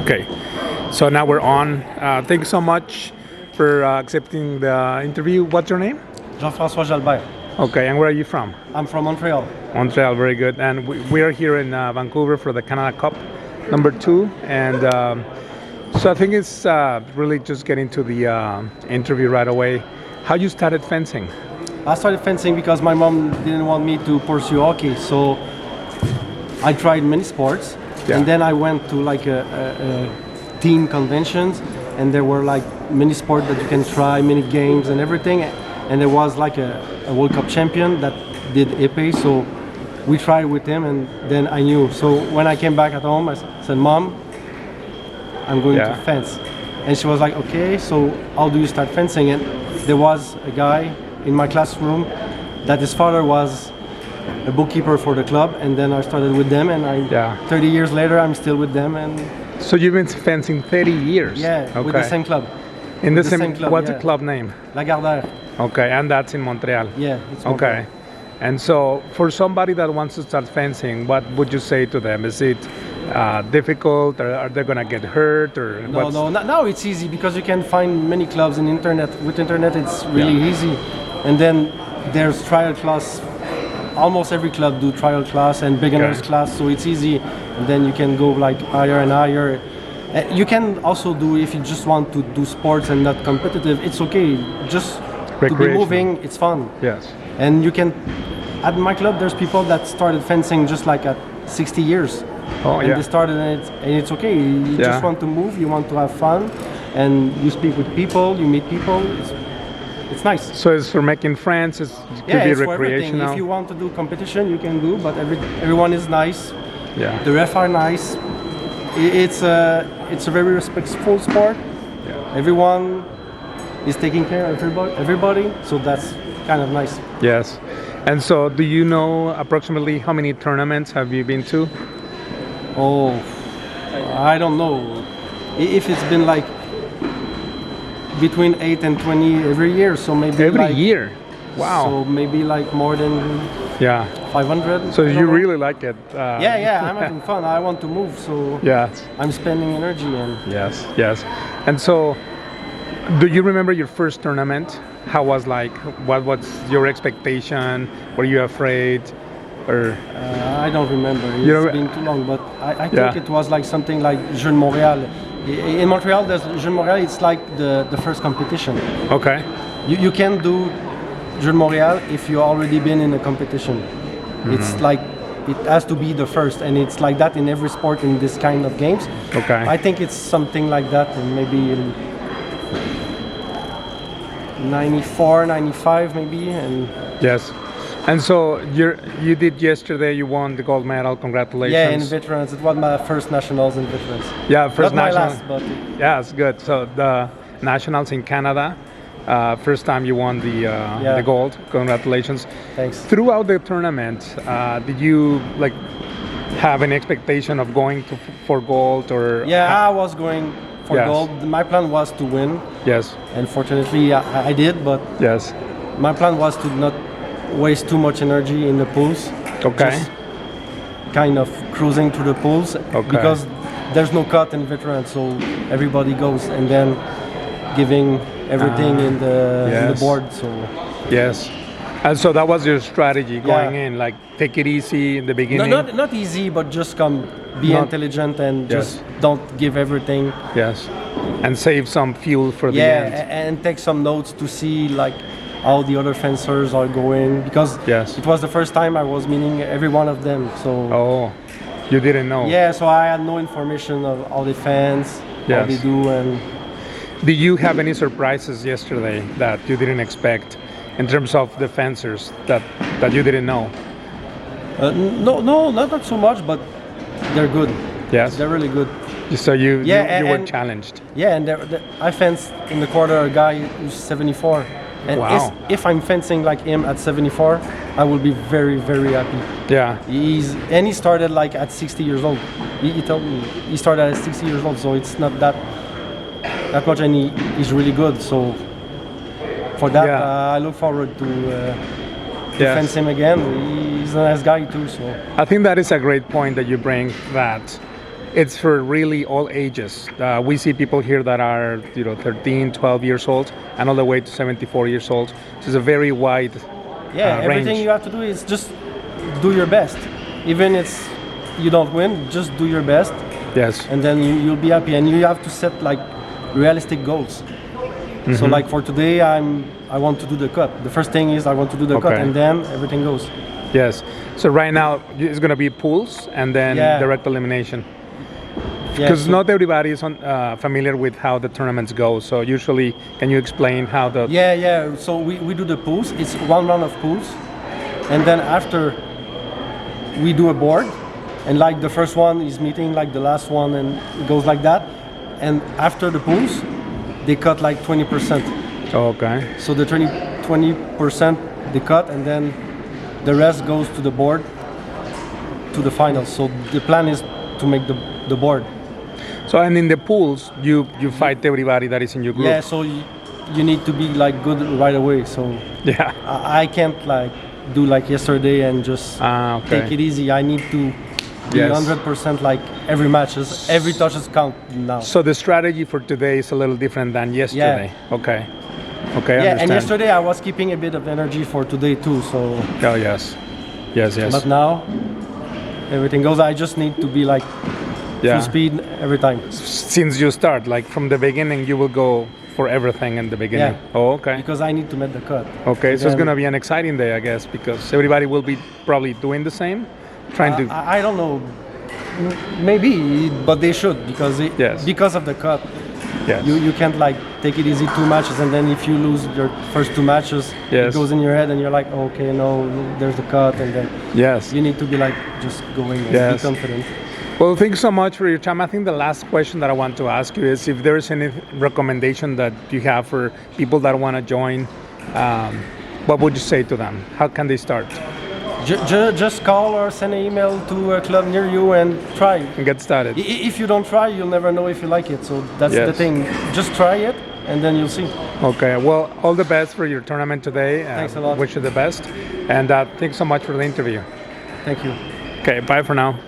Okay, so now we're on. Thank you so much for accepting the interview. What's your name? Jean-Francois Jalbert. Okay, and where are you from? I'm from Montreal. Montreal, very good. And we are here in Vancouver for the Canada Cup #2. And so I think it's really just getting to the interview right away. How you started fencing? I started fencing because my mom didn't want me to pursue hockey, so I tried many sports. Yeah. And then I went to like a team conventions, and there were like many sports that you can try, many games and everything. And there was like a World Cup champion that did épée, so we tried with him, and then I knew. So when I came back at home, I said, "Mom, I'm going to fence." And she was like, "Okay, so how do you start fencing?" And there was a guy in my classroom that his father was a bookkeeper for the club, and then I started with them, and 30 years later I'm still with them. And so you've been fencing 30 years? Yeah, okay. with the same club. In the same club? What's the club name? Lagardere. Okay, and that's in Montreal? Yeah, it's Montreal. Okay. And so for somebody that wants to start fencing, what would you say to them? Is it difficult, or are they going to get hurt? Or No, now it's easy because you can find many clubs in internet. With internet it's really easy. And then there's trial class. Almost every club do trial class and beginners class, so it's easy. And then you can go like higher and higher. You can also do, if you just want to do sports and not competitive, it's okay. Just to be moving, it's fun. Yes. And you can, at my club, there's people that started fencing just like at 60 years. Oh, and they started, and it's okay. You just want to move, you want to have fun, and you speak with people, you meet people. It's nice. So it's for making friends, it could be it's recreational. If you want to do competition, you can do, but everyone is nice. Yeah. The ref are nice. It's a very respectful sport. Yeah. Everyone is taking care of everybody, so that's kind of nice. Yes. And so do you know approximately how many tournaments have you been to? Oh, I don't know. If it's been like between 8 and 20 every year, so maybe every year. Wow. So maybe like more than 500. So you really like it? I'm having fun. I want to move, so I'm spending energy. And yes. And so, do you remember your first tournament? How was like? What was your expectation? Were you afraid? Or I don't remember. It's been too long, but I think it was like something like Jeux de Montréal. In Montreal, there's Jeux de Montréal. It's like the first competition. Okay. You can do Jeux de Montréal if you already been in a competition. It's like it has to be the first, and it's like that in every sport in this kind of games. Okay. I think it's something like that, and maybe in 94, 95, maybe. And yes. And so you did yesterday. You won the gold medal. Congratulations! Yeah, in veterans, it was my first nationals in veterans. Yeah, first not national. my last, but yeah, it's good. So the nationals in Canada, first time you won the gold. Congratulations! Thanks. Throughout the tournament, did you like have an expectation of going for gold or? Yeah, I was going for gold. My plan was to win. Yes. And fortunately, I did. But my plan was to not waste too much energy in the pools. Okay. Just kind of cruising through the pools because there's no cut in veterans, so everybody goes, and then giving everything in the board. So and so that was your strategy going in, like take it easy in the beginning. No, not easy, but just be intelligent and just don't give everything. Yes, and save some fuel for the end. And take some notes to see like how the other fencers are going, because it was the first time I was meeting every one of them. So you didn't know? Yeah, so I had no information of how they fence, how they do. And did you have any surprises yesterday that you didn't expect in terms of the fencers that you didn't know? No, not so much, but they're good. Yes, they're really good. So you were challenged. Yeah, and I fenced in the quarter a guy who's 74. And if I'm fencing like him at 74, I will be very, very happy. Yeah. He started like at 60 years old. He told me he started at 60 years old, so it's not that much, and he's really good. So for that, I look forward to fence him again. He's a nice guy too. So I think that is a great point that you bring, that it's for really all ages. We see people here that are 13, 12 years old, and all the way to 74 years old. So it's a very wide everything range. you have to do is just do your best. Even it's you don't win, just do your best. Yes. And then you'll be happy. And you have to set like realistic goals. So like for today, I want to do the cut. The first thing is I want to do the cut, and then everything goes. Yes. So right now it's going to be pools and then direct elimination. Because not everybody is familiar with how the tournaments go. So usually, can you explain how the... So we do the pools. It's one round of pools. And then after, we do a board. And like the first one is meeting like the last one, and it goes like that. And after the pools, they cut like 20%. Okay. So the 20% they cut, and then the rest goes to the board, to the finals. So the plan is to make the board. So, and in the pools, you fight everybody that is in your group. Yeah, so you need to be like good right away. So yeah, I can't like do like yesterday and just take it easy. I need to be 100% like every match. Every touches count now. So the strategy for today is a little different than yesterday. Yeah. Okay. Yeah, and yesterday I was keeping a bit of energy for today too. So. Oh yes. But now everything goes. I just need to be like full speed every time. Since you start, like from the beginning, you will go for everything in the beginning. Yeah. Oh, okay. Because I need to make the cut. Okay, so it's gonna be an exciting day, I guess, because everybody will be probably doing the same, trying to. I don't know. Maybe, but they should because because of the cut. Yes. You can't like take it easy 2 matches, and then if you lose your first 2 matches, it goes in your head and you're like, okay, no, there's the cut, and then you need to be like just going and be confident. Well, thank you so much for your time. I think the last question that I want to ask you is if there is any recommendation that you have for people that want to join, what would you say to them? How can they start? Just call or send an email to a club near you and try. And get started. If you don't try, you'll never know if you like it. So that's the thing. Just try it, and then you'll see. Okay. Well, all the best for your tournament today. Thanks a lot. Wish you the best. And thanks so much for the interview. Thank you. Okay. Bye for now.